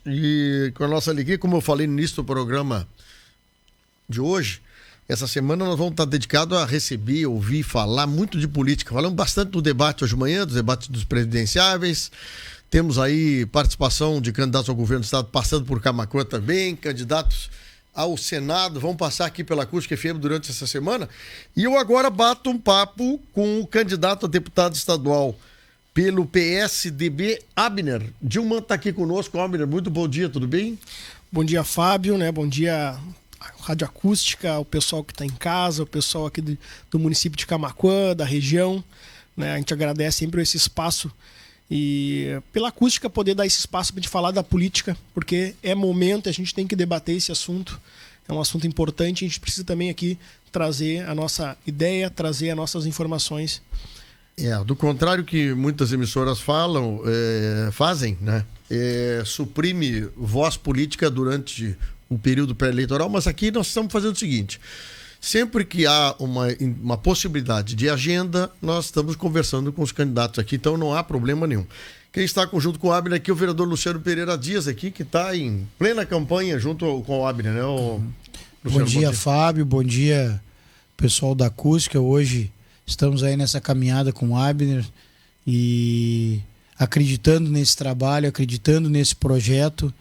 E com a nossa alegria, como eu falei no início do programa de hoje, essa semana nós vamos estar dedicados a receber, ouvir, falar muito de política. Falamos bastante do debate hoje de manhã, dos debates dos presidenciáveis. Temos aí participação de candidatos ao governo do estado, passando por Camaquã também, candidatos ao Senado, vão passar aqui pela Acústica FM durante essa semana. E eu agora bato um papo com o candidato a deputado estadual pelo PSDB, Abner. Dilma está aqui conosco. Abner, muito bom dia, tudo bem? Bom dia, Fábio, né? Bom dia, Rádio Acústica, o pessoal que está em casa, o pessoal aqui do município de Camaquã, da região, né? A gente agradece sempre esse espaço e pela Acústica poder dar esse espaço para a gente falar da política, porque é momento, a gente tem que debater esse assunto, é um assunto importante, a gente precisa também aqui trazer a nossa ideia, trazer as nossas informações. Do contrário que muitas emissoras fazem, né? Suprime voz política durante o período pré-eleitoral, mas aqui nós estamos fazendo o seguinte: sempre que há uma possibilidade de agenda, nós estamos conversando com os candidatos aqui, então não há problema nenhum. Quem está junto com o Abner aqui é o vereador Luciano Pereira Dias, aqui, que está em plena campanha junto com o Abner, né? Luciano, bom dia, Fábio, bom dia, pessoal da Acústica. Hoje estamos aí nessa caminhada com o Abner e acreditando nesse trabalho, acreditando nesse projeto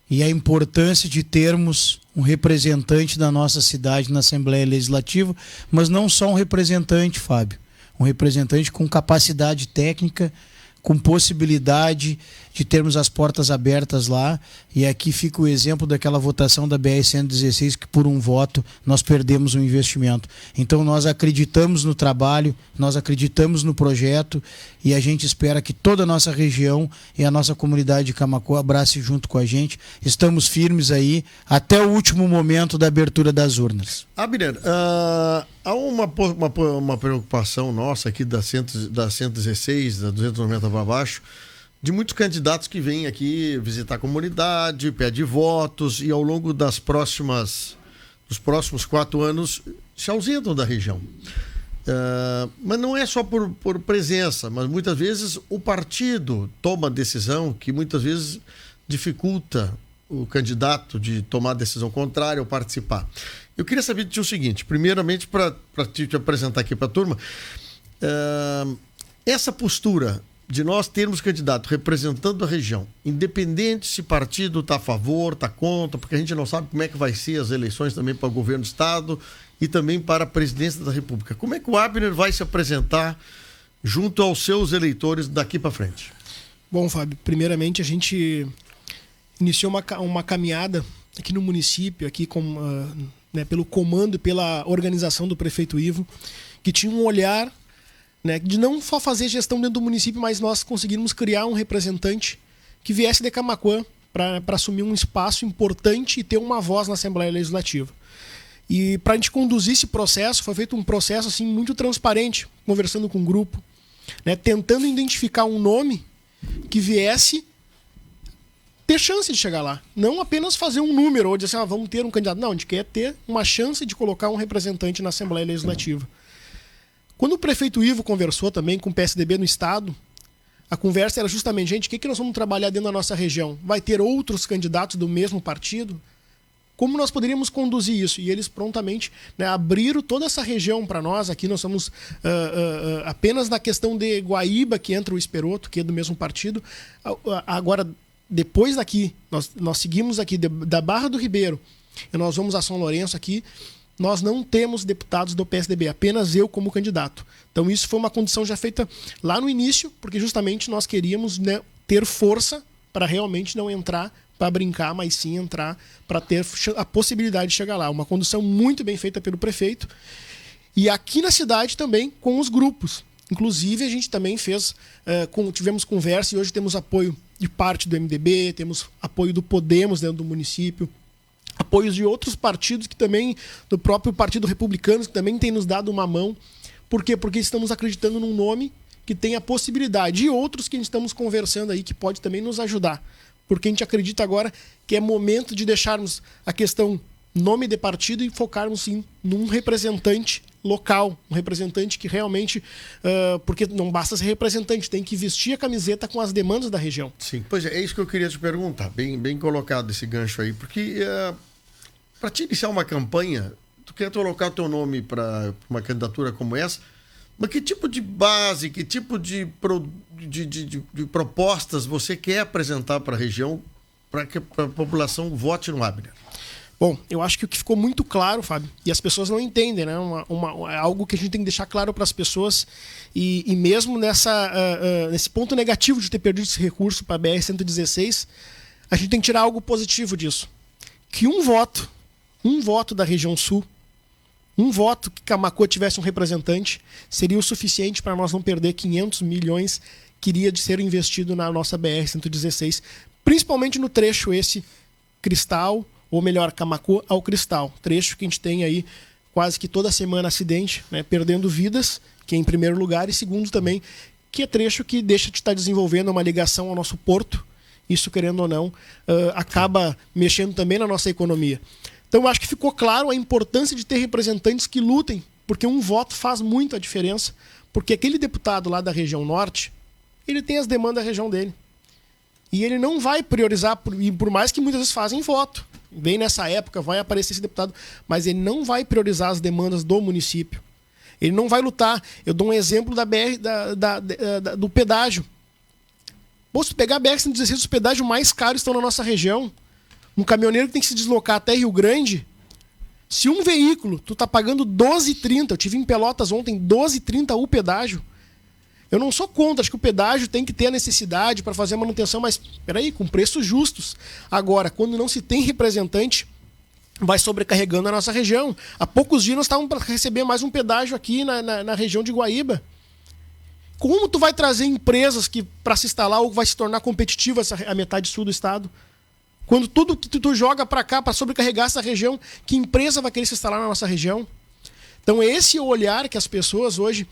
e a importância de termos um representante da nossa cidade na Assembleia Legislativa, mas não só um representante, Fábio, um representante com capacidade técnica, com possibilidade de termos as portas abertas lá. E aqui fica o exemplo daquela votação da BR-116, que por um voto nós perdemos um investimento. Então nós acreditamos no trabalho, nós acreditamos no projeto e a gente espera que toda a nossa região e a nossa comunidade de Camaquã abrace junto com a gente. Estamos firmes aí até o último momento da abertura das urnas. Abner, há uma preocupação nossa aqui da 116, da 290 para baixo, de muitos candidatos que vêm aqui visitar a comunidade, pedem votos e ao longo dos próximos 4 anos se ausentam da região. Mas não é só por presença, mas muitas vezes o partido toma decisão que muitas vezes dificulta o candidato de tomar decisão contrária ou participar. Eu queria saber de ti o seguinte: primeiramente, para te apresentar aqui para a turma, essa postura de nós termos candidato representando a região, independente se partido está a favor, está contra, porque a gente não sabe como é que vai ser as eleições também para o governo do estado e também para a presidência da República. Como é que o Abner vai se apresentar junto aos seus eleitores daqui para frente? Bom, Fábio, primeiramente a gente iniciou uma caminhada aqui no município, aqui pelo comando e pela organização do prefeito Ivo, que tinha um olhar, né, de não só fazer gestão dentro do município, mas nós conseguimos criar um representante que viesse de Camaquã para assumir um espaço importante e ter uma voz na Assembleia Legislativa. E para a gente conduzir esse processo, foi feito um processo assim, muito transparente, conversando com o grupo, né, tentando identificar um nome que viesse ter chance de chegar lá. Não apenas fazer um número ou dizer assim, vamos ter um candidato. Não, a gente quer ter uma chance de colocar um representante na Assembleia Legislativa. Quando o prefeito Ivo conversou também com o PSDB no estado, a conversa era justamente, gente, o que nós vamos trabalhar dentro da nossa região? Vai ter outros candidatos do mesmo partido? Como nós poderíamos conduzir isso? E eles prontamente, né, abriram toda essa região para nós. Aqui nós somos apenas na questão de Guaíba, que entra o Esperoto, que é do mesmo partido. Agora, depois daqui, nós seguimos aqui da Barra do Ribeiro e nós vamos a São Lourenço aqui. Nós não temos deputados do PSDB, apenas eu como candidato. Então isso foi uma condição já feita lá no início, porque justamente nós queríamos, né, ter força para realmente não entrar para brincar, mas sim entrar para ter a possibilidade de chegar lá. Uma condução muito bem feita pelo prefeito. E aqui na cidade também com os grupos. Inclusive a gente também tivemos conversa e hoje temos apoio de parte do MDB, temos apoio do Podemos dentro do município, apoios de outros partidos que também, do próprio Partido Republicano, que também tem nos dado uma mão. Por quê? Porque estamos acreditando num nome que tem a possibilidade, e outros que estamos conversando aí que pode também nos ajudar. Porque a gente acredita agora que é momento de deixarmos a questão nome de partido e focarmos sim num representante local, um representante que realmente, porque não basta ser representante, tem que vestir a camiseta com as demandas da região. Sim, pois é isso que eu queria te perguntar, bem colocado esse gancho aí, porque para te iniciar uma campanha, tu quer colocar o teu nome para uma candidatura como essa, mas que tipo de base, que tipo de propostas você quer apresentar para a região para que a população vote no Abner? Bom, eu acho que o que ficou muito claro, Fábio, e as pessoas não entendem, né? É algo que a gente tem que deixar claro para as pessoas, e mesmo nesse ponto negativo de ter perdido esse recurso para a BR-116, a gente tem que tirar algo positivo disso. Que um voto da região sul, um voto que Camaquã tivesse um representante, seria o suficiente para nós não perder 500 milhões que iria de ser investido na nossa BR-116, principalmente no trecho esse Cristal, ou melhor, Camaquã ao Cristal. Trecho que a gente tem aí quase que toda semana acidente, né, perdendo vidas, que é em primeiro lugar, e segundo também, que é trecho que deixa de estar desenvolvendo uma ligação ao nosso porto. Isso, querendo ou não, acaba mexendo também na nossa economia. Então, eu acho que ficou claro a importância de ter representantes que lutem, porque um voto faz muito a diferença, porque aquele deputado lá da região norte, ele tem as demandas da região dele. E ele não vai priorizar, e por mais que muitas vezes fazem voto, bem nessa época vai aparecer esse deputado, mas ele não vai priorizar as demandas do município. Ele não vai lutar. Eu dou um exemplo da BR, do pedágio. Pô, se tu pegar a BR-116, os pedágios mais caros estão na nossa região. Um caminhoneiro que tem que se deslocar até Rio Grande, se um veículo, tu tá pagando 12,30, eu tive em Pelotas ontem, 12,30 o pedágio. Eu não sou contra, acho que o pedágio tem que ter a necessidade para fazer a manutenção, mas peraí, com preços justos. Agora, quando não se tem representante, vai sobrecarregando a nossa região. Há poucos dias nós estávamos para receber mais um pedágio aqui na região de Guaíba. Como tu vai trazer empresas que para se instalar ou vai se tornar competitiva a metade sul do estado? Quando tudo que tu joga para cá para sobrecarregar essa região, que empresa vai querer se instalar na nossa região? Então esse olhar que as pessoas hoje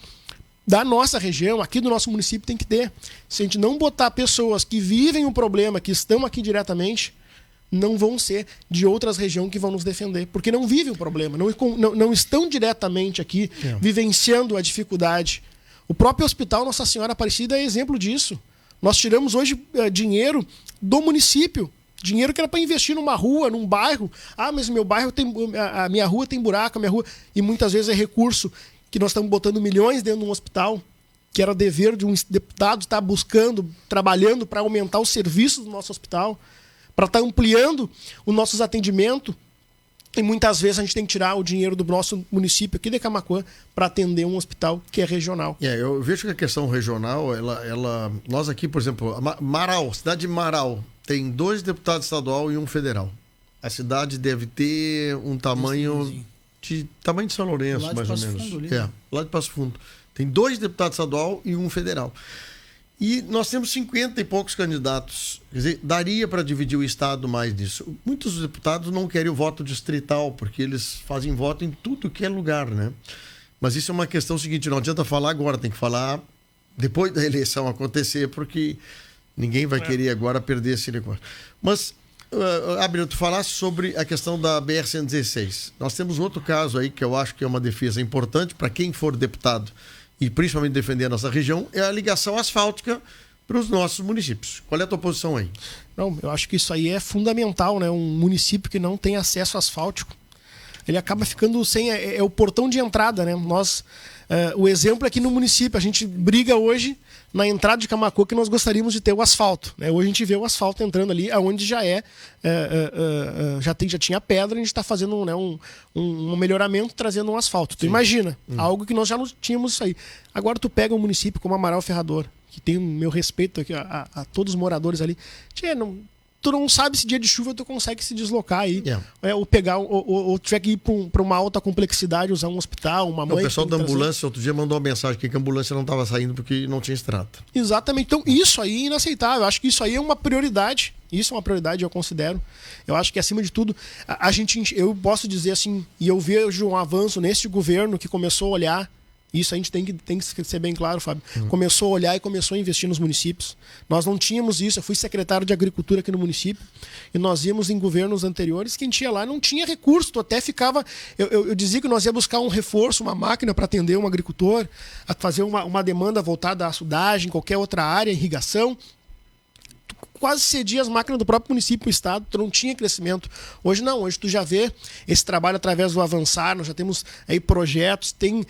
da nossa região, aqui do nosso município, tem que ter. Se a gente não botar pessoas que vivem o problema, que estão aqui diretamente, não vão ser de outras regiões que vão nos defender. Porque não vivem o problema, não estão diretamente aqui vivenciando a dificuldade. O próprio Hospital Nossa Senhora Aparecida é exemplo disso. Nós tiramos hoje dinheiro do município. Dinheiro que era para investir numa rua, num bairro. Ah, mas meu bairro tem, a minha rua tem buraco, a minha rua... E muitas vezes é recurso que nós estamos botando milhões dentro de um hospital, que era dever de um deputado estar buscando, trabalhando para aumentar os serviços do nosso hospital, para estar ampliando os nossos atendimentos. E muitas vezes a gente tem que tirar o dinheiro do nosso município aqui de Camaquã para atender um hospital que é regional. Eu vejo que a questão regional, nós aqui, por exemplo, Marau, cidade de Marau, tem 2 deputados estadual e um federal. A cidade deve ter um tamanho de São Lourenço, mais ou menos. Lá de Passo Fundo. Tem 2 deputados estadual e um federal. E nós temos 50 e poucos candidatos. Quer dizer, daria para dividir o estado mais nisso. Muitos deputados não querem o voto distrital, porque eles fazem voto em tudo que é lugar, né? Mas isso é uma questão seguinte, não adianta falar agora, tem que falar depois da eleição acontecer, porque ninguém vai querer agora perder esse negócio. Mas, Abner, tu falaste sobre a questão da BR-116. Nós temos outro caso aí que eu acho que é uma defesa importante para quem for deputado e principalmente defender a nossa região, é a ligação asfáltica para os nossos municípios. Qual é a tua posição aí? Não, eu acho que isso aí é fundamental, né? Um município que não tem acesso asfáltico, ele acaba ficando sem... É o portão de entrada, né? O exemplo é que no município, a gente briga hoje na entrada de Camaquã que nós gostaríamos de ter o asfalto, né? Hoje a gente vê o asfalto entrando ali, onde já já tinha pedra, a gente está fazendo, né, um melhoramento, trazendo um asfalto. Tu imagina, algo que nós já não tínhamos isso aí. Agora tu pega um município como Amaral Ferrador, que tem o meu respeito aqui a todos os moradores ali. Tu não sabe se dia de chuva tu consegue se deslocar aí. Ou pegar, ou tiver que ir para uma alta complexidade, usar um hospital, uma mãe... O pessoal da ambulância, outro dia mandou uma mensagem aqui que a ambulância não estava saindo porque não tinha estrada. Exatamente. Então, isso aí é inaceitável. Eu acho que isso aí é uma prioridade. Isso é uma prioridade, eu considero. Eu acho que, acima de tudo, eu posso dizer assim, e eu vejo um avanço neste governo que começou a olhar Isso a gente tem que ser bem claro, Fábio. Começou a olhar e começou a investir nos municípios. Nós não tínhamos isso. Eu fui secretário de Agricultura aqui no município e nós íamos em governos anteriores, quem tinha lá não tinha recurso. Tu até ficava... Eu dizia que nós ia buscar um reforço, uma máquina para atender um agricultor, a fazer uma demanda voltada à açudagem, qualquer outra área, irrigação. Quase cedia as máquinas do próprio município para o estado, tu não tinha crescimento. Hoje não, hoje tu já vê esse trabalho através do Avançar, nós já temos aí projetos, tem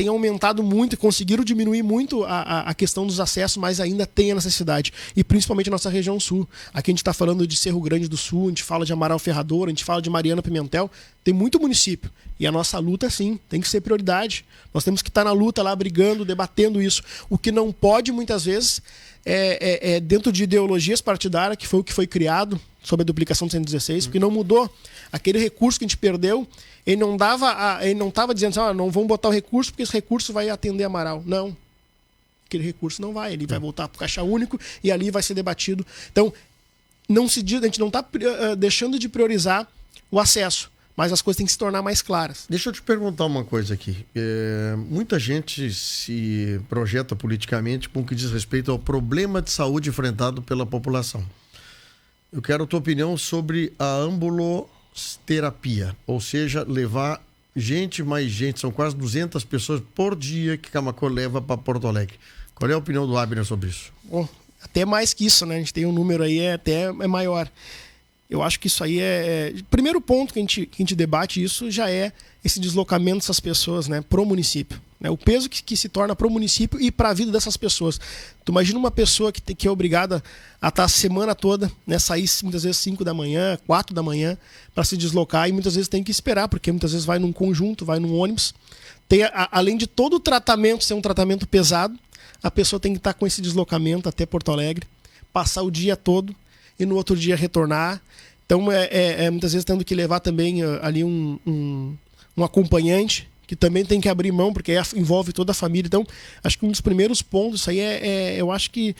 aumentado muito e conseguiram diminuir muito a questão dos acessos, mas ainda tem a necessidade. E principalmente a nossa região sul. Aqui a gente está falando de Cerro Grande do Sul, a gente fala de Amaral Ferrador, a gente fala de Mariana Pimentel, tem muito município. E a nossa luta, sim, tem que ser prioridade. Nós temos que estar na luta lá, brigando, debatendo isso. O que não pode, muitas vezes, dentro de ideologias partidárias, que foi o que foi criado sobre a duplicação do 116, porque não mudou. Aquele recurso que a gente perdeu, ele não estava dizendo assim, não vamos botar o recurso porque esse recurso vai atender Amaral. Não. Aquele recurso não vai. Ele vai voltar para o Caixa Único e ali vai ser debatido. Então, a gente não está deixando de priorizar o acesso. Mas as coisas têm que se tornar mais claras. Deixa eu te perguntar uma coisa aqui. Muita gente se projeta politicamente com o que diz respeito ao problema de saúde enfrentado pela população. Eu quero a tua opinião sobre a ambuloterapia, ou seja, levar mais gente, são quase 200 pessoas por dia que Camaquã leva para Porto Alegre. Qual é a opinião do Abner sobre isso? Bom, até mais que isso, né? A gente tem um número aí até maior. Eu acho que isso aí primeiro ponto que a gente debate isso já é esse deslocamento dessas pessoas, né, pro município. Né, o peso que se torna pro município e para a vida dessas pessoas. Tu imagina uma pessoa que é obrigada a estar a semana toda, né, sair muitas vezes 5 da manhã, 4 da manhã, para se deslocar e muitas vezes tem que esperar, porque muitas vezes vai num conjunto, vai num ônibus. Além de todo o tratamento ser um tratamento pesado, a pessoa tem que estar com esse deslocamento até Porto Alegre, passar o dia todo e no outro dia retornar. Então, muitas vezes tendo que levar também ali um acompanhante, que também tem que abrir mão, porque envolve toda a família. Então, acho que um dos primeiros pontos, isso aí eu acho que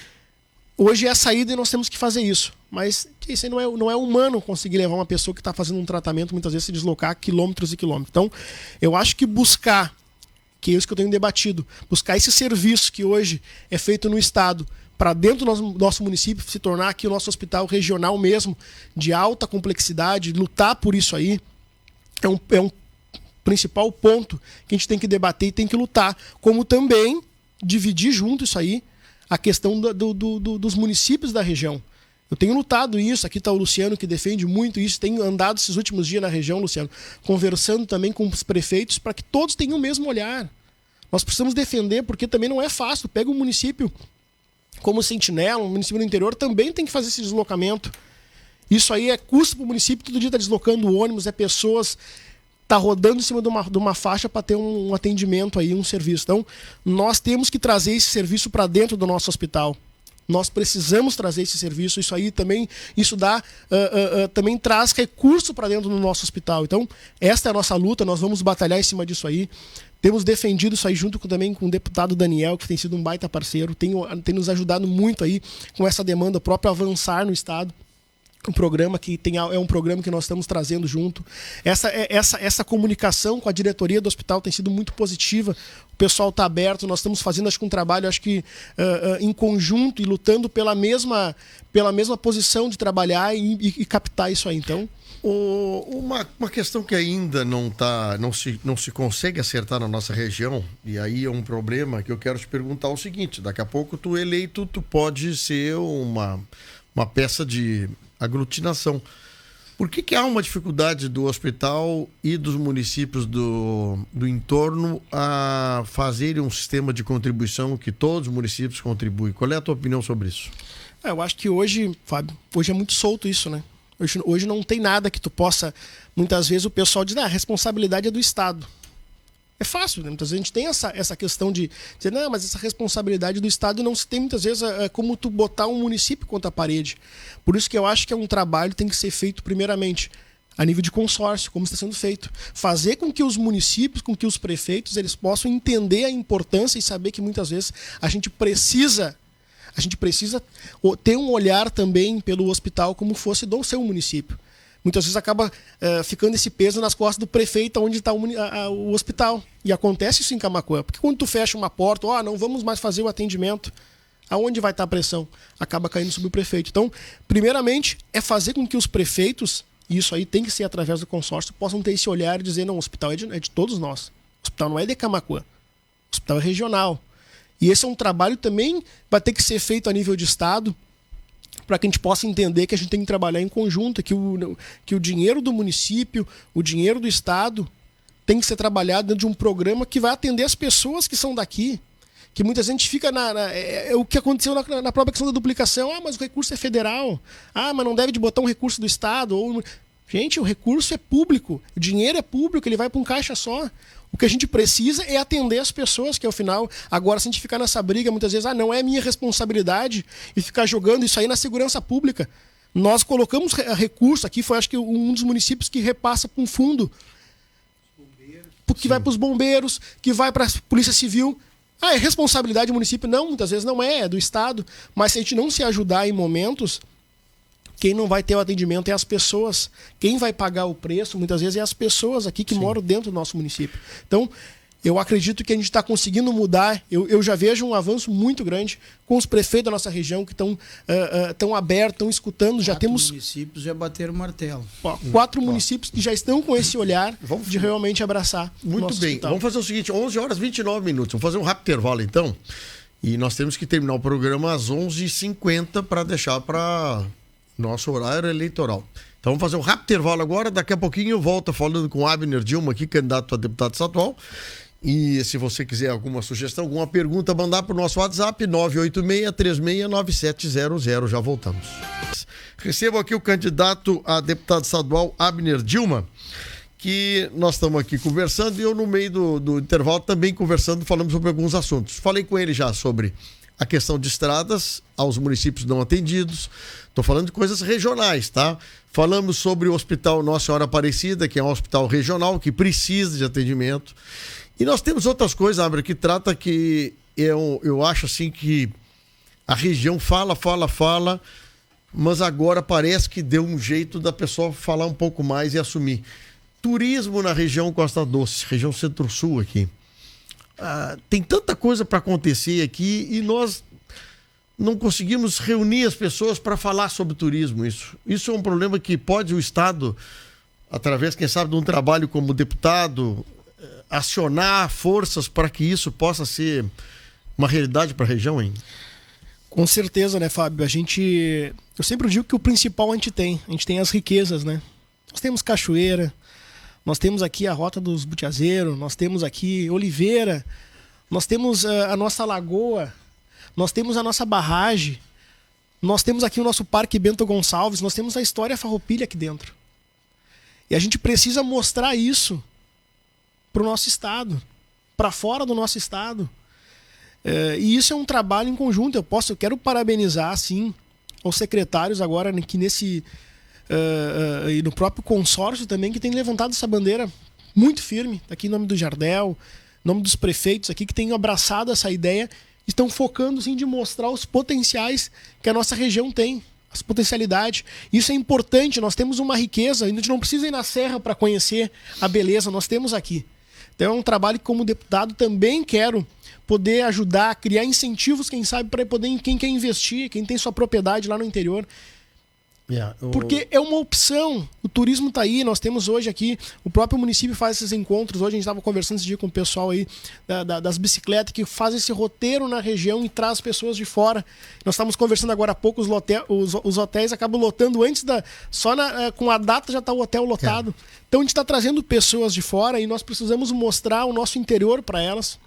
hoje é a saída e nós temos que fazer isso. Mas isso aí não é humano conseguir levar uma pessoa que está fazendo um tratamento, muitas vezes se deslocar quilômetros e quilômetros. Então, eu acho que buscar, que é isso que eu tenho debatido, buscar esse serviço que hoje é feito no Estado, para dentro do nosso município, se tornar aqui o nosso hospital regional mesmo, de alta complexidade, lutar por isso aí, é um principal ponto que a gente tem que debater e tem que lutar. Como também dividir junto isso aí, a questão dos municípios da região. Eu tenho lutado isso, aqui está o Luciano que defende muito isso, tenho andado esses últimos dias na região, Luciano, conversando também com os prefeitos para que todos tenham o mesmo olhar. Nós precisamos defender, porque também não é fácil. Pega um município como Sentinela, um município do interior, também tem que fazer esse deslocamento. Isso aí é custo para o município, todo dia está deslocando o ônibus, pessoas, está rodando em cima de uma faixa para ter um atendimento aí, um serviço. Então, nós temos que trazer esse serviço para dentro do nosso hospital. Nós precisamos trazer esse serviço, isso aí também, também traz recurso para dentro do nosso hospital. Então, esta é a nossa luta, nós vamos batalhar em cima disso aí. Temos defendido isso aí junto também com o deputado Daniel, que tem sido um baita parceiro, tem nos ajudado muito aí com essa demanda própria Avançar no Estado. Um programa que é um programa que nós estamos trazendo junto. Essa comunicação com a diretoria do hospital tem sido muito positiva. O pessoal está aberto, nós estamos fazendo acho que um trabalho em conjunto e lutando pela mesma posição de trabalhar e captar isso aí. Então, uma questão que ainda não se consegue acertar na nossa região, e aí é um problema que eu quero te perguntar o seguinte: daqui a pouco tu eleito, tu pode ser uma peça de aglutinação. Por que há uma dificuldade do hospital e dos municípios do entorno a fazerem um sistema de contribuição que todos os municípios contribuem? Qual é a tua opinião sobre isso? Eu acho que hoje, Fábio, hoje é muito solto isso, né? Hoje não tem nada que tu possa... Muitas vezes o pessoal diz, a responsabilidade é do Estado. É fácil, né? Muitas vezes a gente tem essa questão de dizer, não, mas essa responsabilidade do Estado não se tem muitas vezes como tu botar um município contra a parede. Por isso que eu acho que é um trabalho que tem que ser feito primeiramente a nível de consórcio, como está sendo feito. Fazer com que os municípios, com que os prefeitos, eles possam entender a importância e saber que muitas vezes a gente precisa ter um olhar também pelo hospital como fosse do seu município. muitas vezes acaba ficando esse peso nas costas do prefeito onde está o hospital. E acontece isso em Camaquã. Porque quando tu fecha uma porta, não vamos mais fazer o atendimento, aonde vai estar a pressão? Acaba caindo sobre o prefeito. Então, primeiramente, é fazer com que os prefeitos, e isso aí tem que ser através do consórcio, possam ter esse olhar e dizer, não, o hospital é de todos nós. O hospital não é de Camaquã. O hospital é regional. E esse é um trabalho também vai ter que ser feito a nível de Estado, para que a gente possa entender que a gente tem que trabalhar em conjunto, que o dinheiro do município, o dinheiro do Estado, tem que ser trabalhado dentro de um programa que vai atender as pessoas que são daqui. Que muita gente fica o que aconteceu na própria questão da duplicação. Mas o recurso é federal. Mas não deve de botar um recurso do Estado. Gente, o recurso é público. O dinheiro é público, ele vai para um caixa só. O que a gente precisa é atender as pessoas, que ao final, agora se a gente ficar nessa briga, muitas vezes, não é minha responsabilidade, e ficar jogando isso aí na segurança pública. Nós colocamos recurso aqui, foi acho que um dos municípios que repassa para um fundo. Que vai para os bombeiros, que vai para a Polícia Civil. É responsabilidade do município? Não, muitas vezes não é do Estado. Mas se a gente não se ajudar em momentos, quem não vai ter o atendimento é as pessoas. Quem vai pagar o preço, muitas vezes, é as pessoas aqui que moram dentro do nosso município. Então, eu acredito que a gente está conseguindo mudar. Eu já vejo um avanço muito grande com os prefeitos da nossa região que estão abertos, estão escutando. Já temos municípios já bateram o martelo. 4 municípios que já estão com esse olhar de realmente abraçar. Muito bem. Hospital. Vamos fazer o seguinte, 11 horas e 29 minutos. Vamos fazer um rápido intervalo, então. E nós temos que terminar o programa às 11h50 para deixar para nosso horário eleitoral. Então vamos fazer um rápido intervalo agora. Daqui a pouquinho eu volto falando com o Abner Dilma, aqui, candidato a deputado estadual. E se você quiser alguma sugestão, alguma pergunta, mandar para o nosso WhatsApp 986-369700. Já voltamos. Recebo aqui o candidato a deputado estadual Abner Dilma, que nós estamos aqui conversando, e eu no meio do intervalo também conversando, falamos sobre alguns assuntos. Falei com ele já sobre a questão de estradas aos municípios não atendidos. Estou falando de coisas regionais, tá? Falamos sobre o Hospital Nossa Senhora Aparecida, que é um hospital regional que precisa de atendimento. E nós temos outras coisas, Abra, que trata que eu acho assim que a região fala, mas agora parece que deu um jeito da pessoa falar um pouco mais e assumir. Turismo na região Costa Doce, região Centro-Sul aqui. Tem tanta coisa para acontecer aqui e nós não conseguimos reunir as pessoas para falar sobre turismo. Isso é um problema que pode o Estado, através, quem sabe, de um trabalho como deputado, acionar forças para que isso possa ser uma realidade para a região, hein? Com certeza, né, Fábio? Eu sempre digo que o principal a gente tem as riquezas, né? Nós temos cachoeira, nós temos aqui a Rota dos Butiazeiros, nós temos aqui Oliveira, nós temos a nossa lagoa, nós temos a nossa barragem, nós temos aqui o nosso Parque Bento Gonçalves, nós temos a história Farroupilha aqui dentro. E a gente precisa mostrar isso para o nosso estado, para fora do nosso estado. E isso é um trabalho em conjunto. Eu quero parabenizar, sim, os secretários agora que e no próprio consórcio também, que tem levantado essa bandeira muito firme, aqui em nome do Jardel, em nome dos prefeitos aqui, que têm abraçado essa ideia, estão focando, sim, de mostrar os potenciais que a nossa região tem, as potencialidades. Isso é importante, nós temos uma riqueza, a gente não precisa ir na serra para conhecer a beleza, nós temos aqui. Então é um trabalho que, como deputado, também quero poder ajudar a criar incentivos, quem sabe, para poder quem quer investir, quem tem sua propriedade lá no interior. Porque é uma opção. O turismo está aí, nós temos hoje aqui, o próprio município faz esses encontros. Hoje a gente estava conversando esse dia com o pessoal aí das bicicletas, que faz esse roteiro na região e traz pessoas de fora. Nós estávamos conversando agora há pouco, os hotéis acabam lotando antes com a data já está o hotel lotado. Então a gente está trazendo pessoas de fora e nós precisamos mostrar o nosso interior para elas,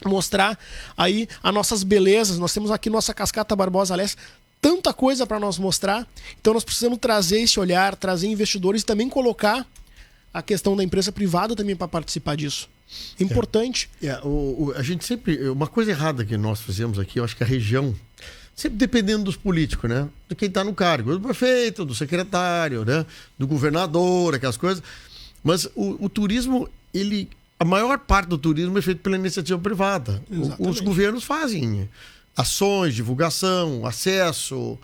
mostrar aí as nossas belezas. Nós temos aqui nossa Cascata Barbosa Leste, tanta coisa para nós mostrar. Então nós precisamos trazer esse olhar, trazer investidores e também colocar a questão da empresa privada também para participar disso. É importante. A gente sempre... Uma coisa errada que nós fizemos aqui, eu acho que a região, sempre dependendo dos políticos, né? De quem está no cargo, do prefeito, do secretário, né? Do governador, aquelas coisas. Mas o turismo, a maior parte do turismo é feito pela iniciativa privada. Os governos fazem ações, divulgação, acesso,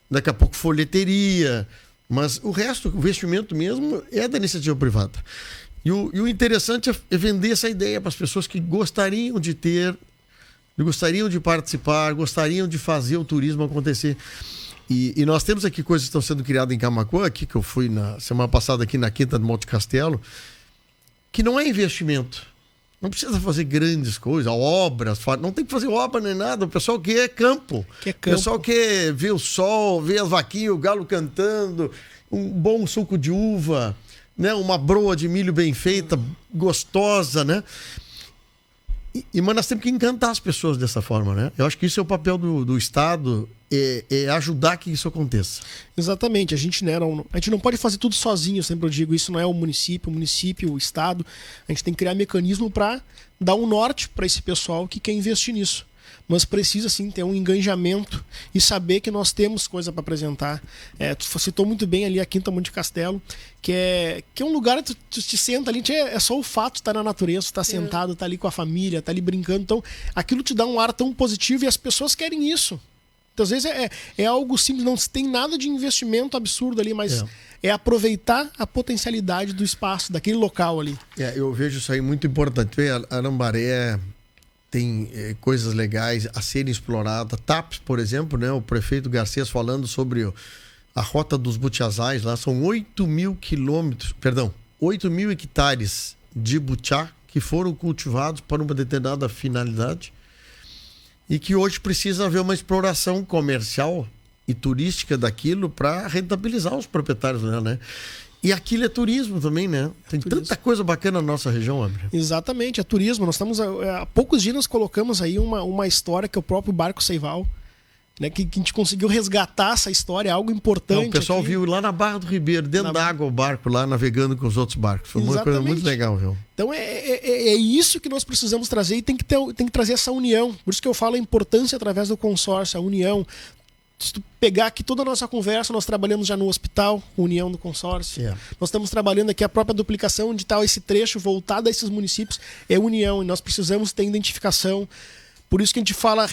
daqui a pouco folheteria, Mas o resto, o investimento mesmo, é da iniciativa privada. E o interessante é vender essa ideia para as pessoas que gostariam de ter, gostariam de participar, gostariam de fazer o turismo acontecer. E nós temos aqui coisas que estão sendo criadas em Camaquã, aqui que eu fui na semana passada aqui na Quinta de Monte Castelo, que não é investimento. Não precisa fazer grandes coisas, obras, não tem que fazer obra nem nada. O pessoal quer campo. O pessoal quer ver o sol, ver as vaquinhas, o galo cantando, um bom suco de uva, né? Uma broa de milho bem feita, gostosa, né? Mas nós temos que encantar as pessoas dessa forma, né? Eu acho que isso é o papel do Estado, é ajudar que isso aconteça. Exatamente. A gente não pode fazer tudo sozinho, sempre eu digo. Isso não é o município, o Estado. A gente tem que criar mecanismo para dar um norte para esse pessoal que quer investir nisso. Mas precisa, sim, ter um engajamento e saber que nós temos coisa para apresentar. Tu citou muito bem ali a Quinta Monte Castelo, que é um lugar que tu te senta ali, é só o fato de estar na natureza, estar sentado, estar ali com a família, estar ali brincando. Então, aquilo te dá um ar tão positivo e as pessoas querem isso. Então, às vezes é algo simples, não tem nada de investimento absurdo ali, mas é aproveitar a potencialidade do espaço, daquele local ali. Eu vejo isso aí muito importante. Arambaré tem coisas legais a serem exploradas. TAPS, por exemplo, né? O prefeito Garcês falando sobre a Rota dos Butiazais, lá são 8.000 hectares de butiá que foram cultivados para uma determinada finalidade e que hoje precisa haver uma exploração comercial e turística daquilo para rentabilizar os proprietários, né? E aquilo é turismo também, né? Tem tanta coisa bacana na nossa região, André. Exatamente, é turismo. Nós estamos há poucos dias nós colocamos aí uma história que é o próprio Barco Seival, né? Que a gente conseguiu resgatar essa história, algo importante. O pessoal aqui. Viu lá na Barra do Ribeiro, dentro da água, o barco lá navegando com os outros barcos. Foi uma coisa muito legal, viu? Então é isso que nós precisamos trazer e tem que trazer essa união. Por isso que eu falo a importância através do consórcio, a união. Se tu pegar aqui toda a nossa conversa, nós trabalhamos já no hospital, união do consórcio. Nós estamos trabalhando aqui a própria duplicação de tal esse trecho voltado a esses municípios, é união, e nós precisamos ter identificação. Por isso que a gente fala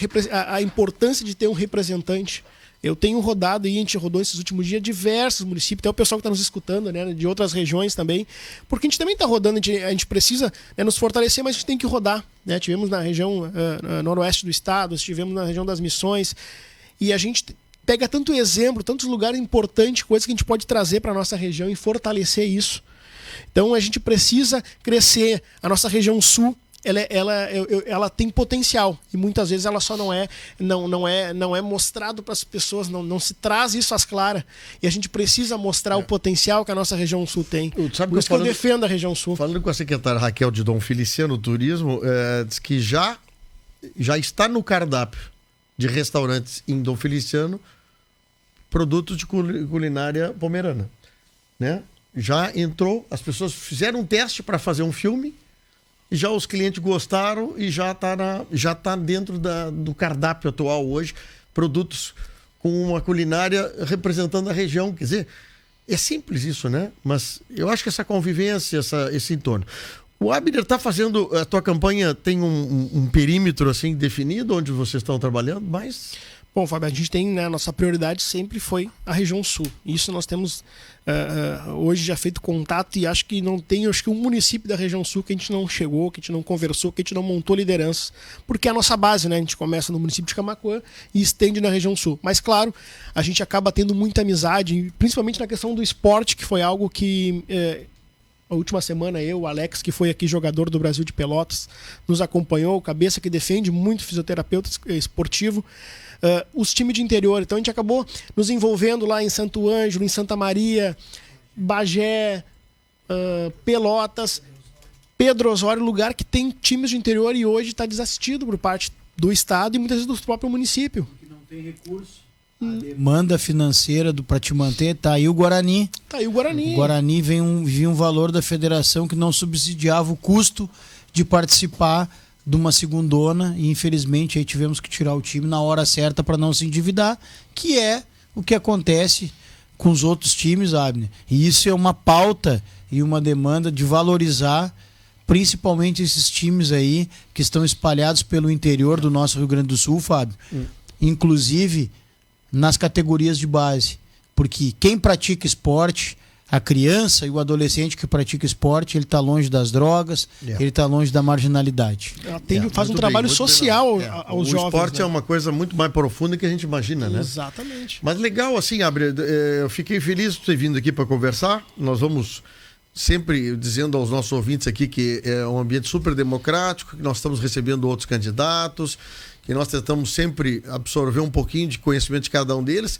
a importância de ter um representante. Eu tenho rodado e a gente rodou esses últimos dias diversos municípios, até o pessoal que está nos escutando, né, de outras regiões também, porque a gente também está rodando, a gente precisa, né, nos fortalecer, mas a gente tem que rodar. Né? Tivemos na região noroeste do estado, estivemos na região das Missões, e a gente pega tanto exemplo, tantos lugares importantes, coisas que a gente pode trazer para a nossa região e fortalecer isso. Então a gente precisa crescer. A nossa região sul, ela tem potencial e muitas vezes ela só não é mostrado para as pessoas, não se traz isso às claras. E a gente precisa mostrar o potencial que a nossa região sul tem. Por isso que eu defendo a região sul. Falando com a secretária Raquel de Dom Feliciano, turismo, diz que já está no cardápio de restaurantes em Dom Feliciano, produtos de culinária pomerana, né? Já entrou, as pessoas fizeram um teste para fazer um filme, e já os clientes gostaram e já está dentro do cardápio atual hoje, produtos com uma culinária representando a região. Quer dizer, é simples isso, né? Mas eu acho que essa convivência, esse entorno. O Abner está fazendo, a tua campanha tem um perímetro assim definido onde vocês estão trabalhando, mas... Bom, Fábio, a gente tem, né, a nossa prioridade sempre foi a região sul. Isso nós temos hoje já feito contato e acho que um município da região sul que a gente não chegou, que a gente não conversou, que a gente não montou lideranças, porque é a nossa base, né? A gente começa no município de Camaquã e estende na região sul. Mas claro, a gente acaba tendo muita amizade, principalmente na questão do esporte, que foi algo que... A última semana o Alex, que foi aqui jogador do Brasil de Pelotas, nos acompanhou, o Cabeça, que defende muito fisioterapeuta esportivo, os times de interior. Então a gente acabou nos envolvendo lá em Santo Ângelo, em Santa Maria, Bagé, Pelotas, Pedro Osório, lugar que tem times de interior e hoje está desassistido por parte do Estado e muitas vezes do próprio município. Porque não tem recurso. A demanda financeira para te manter, tá aí o Guarani. O Guarani via um valor da federação que não subsidiava o custo de participar de uma segundona e infelizmente aí tivemos que tirar o time na hora certa para não se endividar, que é o que acontece com os outros times, Abner. E isso é uma pauta e uma demanda de valorizar principalmente esses times aí que estão espalhados pelo interior do nosso Rio Grande do Sul, Fábio. Inclusive nas categorias de base. porque quem pratica esporte, a criança e o adolescente que pratica esporte, ele está longe das drogas, ele está longe da marginalidade. Faz um trabalho social aos jovens. O esporte é uma coisa muito mais profunda que a gente imagina, né? Exatamente. Mas legal, assim, Abner, eu fiquei feliz de ter vindo aqui para conversar. Nós vamos sempre dizendo aos nossos ouvintes aqui que é um ambiente super democrático, que nós estamos recebendo outros candidatos, que nós tentamos sempre absorver um pouquinho de conhecimento de cada um deles.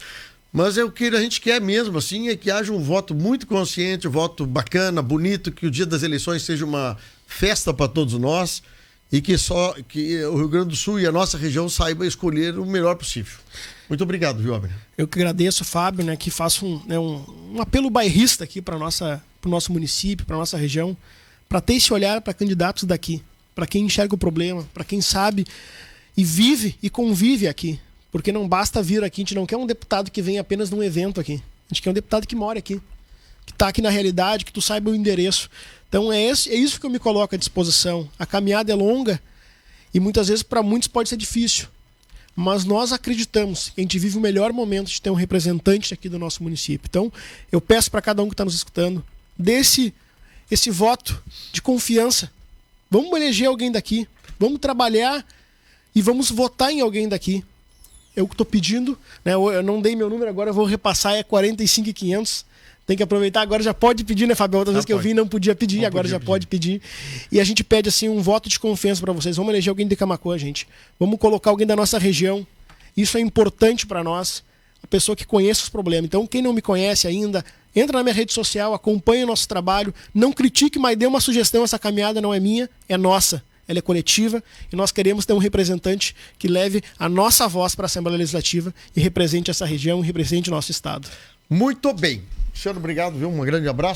Mas o que a gente quer mesmo, assim, é que haja um voto muito consciente, um voto bacana, bonito, que o dia das eleições seja uma festa para todos nós e que o Rio Grande do Sul e a nossa região saiba escolher o melhor possível. Muito obrigado, viu, Abner? Eu que agradeço, Fábio, né, que faço um apelo bairrista aqui para o nosso município, para a nossa região, para ter esse olhar para candidatos daqui, para quem enxerga o problema, para quem sabe e vive e convive aqui. Porque não basta vir aqui, a gente não quer um deputado que venha apenas num evento aqui. A gente quer um deputado que mora aqui, que está aqui na realidade, que tu saiba o endereço. Então é isso que eu me coloco à disposição. A caminhada é longa e muitas vezes para muitos pode ser difícil. Mas nós acreditamos que a gente vive o melhor momento de ter um representante aqui do nosso município. Então eu peço para cada um que está nos escutando, dê esse voto de confiança. Vamos eleger alguém daqui, vamos trabalhar e vamos votar em alguém daqui. Eu que estou pedindo, né? Eu não dei meu número agora, eu vou repassar, é 45.500. Tem que aproveitar, agora já pode pedir, né, Fábio? Outras vezes que eu vim não podia pedir, agora já pode pedir. E a gente pede assim um voto de confiança para vocês. Vamos eleger alguém de Camaquã, gente. Vamos colocar alguém da nossa região. Isso é importante para nós, a pessoa que conheça os problemas. Então, quem não me conhece ainda, entra na minha rede social, acompanha o nosso trabalho, não critique, mas dê uma sugestão. Essa caminhada não é minha, é nossa. Ela é coletiva e nós queremos ter um representante que leve a nossa voz para a Assembleia Legislativa e represente essa região e represente o nosso estado. Muito bem. Senhor, obrigado, viu? Um grande abraço.